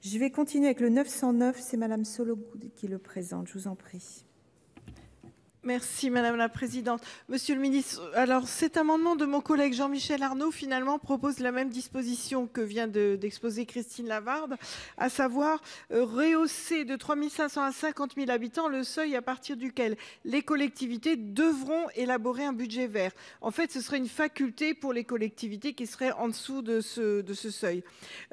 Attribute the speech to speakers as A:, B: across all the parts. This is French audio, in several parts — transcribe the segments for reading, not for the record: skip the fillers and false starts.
A: Je vais continuer avec le 909. C'est Madame Sologoud qui le présente. Je vous en prie.
B: Merci Madame la Présidente. Monsieur le Ministre, alors cet amendement de mon collègue Jean-Michel Arnaud finalement propose la même disposition que vient d'exposer Christine Lavarde, à savoir rehausser de 3 500 à 50 000 habitants le seuil à partir duquel les collectivités devront élaborer un budget vert. En fait, ce serait une faculté pour les collectivités qui seraient en dessous de ce seuil.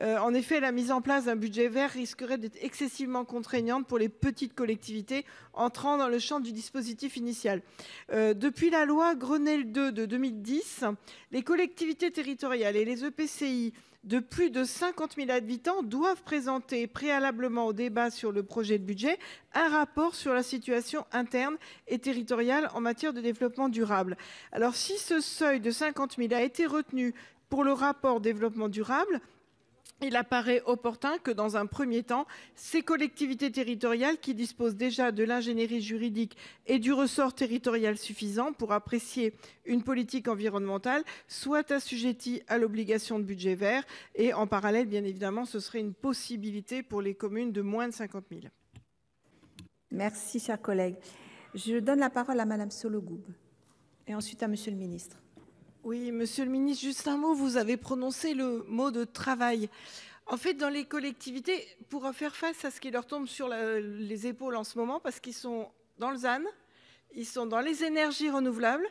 B: En effet, la mise en place d'un budget vert risquerait d'être excessivement contraignante pour les petites collectivités entrant dans le champ du dispositif initial. Depuis la loi Grenelle 2 de 2010, les collectivités territoriales et les EPCI de plus de 50 000 habitants doivent présenter préalablement au débat sur le projet de budget un rapport sur la situation interne et territoriale en matière de développement durable. Alors si ce seuil de 50 000 a été retenu pour le rapport développement durable, il apparaît opportun que, dans un premier temps, ces collectivités territoriales qui disposent déjà de l'ingénierie juridique et du ressort territorial suffisant pour apprécier une politique environnementale soient assujetties à l'obligation de budget vert. Et en parallèle, bien évidemment, ce serait une possibilité pour les communes de moins de 50 000.
A: Merci, chers collègues. Je donne la parole à Madame Sologoub et ensuite à Monsieur le Ministre.
B: Oui, Monsieur le Ministre, juste un mot. Vous avez prononcé le mot de travail. En fait, dans les collectivités, pour faire face à ce qui leur tombe sur les épaules en ce moment, parce qu'ils sont dans le ZAN, ils sont dans les énergies renouvelables,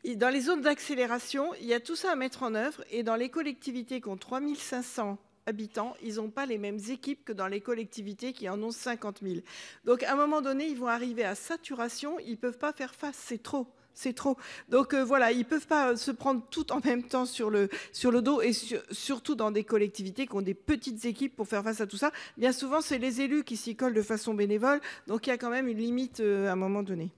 B: et dans les zones d'accélération, il y a tout ça à mettre en œuvre. Et dans les collectivités qui ont 3 500 habitants, ils n'ont pas les mêmes équipes que dans les collectivités qui en ont 50 000. Donc, à un moment donné, ils vont arriver à saturation. Ils ne peuvent pas faire face. C'est trop. C'est trop. Donc voilà, ils ne peuvent pas se prendre tout en même temps sur le dos et surtout dans des collectivités qui ont des petites équipes pour faire face à tout ça. Bien souvent, c'est les élus qui s'y collent de façon bénévole. Donc il y a quand même une limite à un moment donné.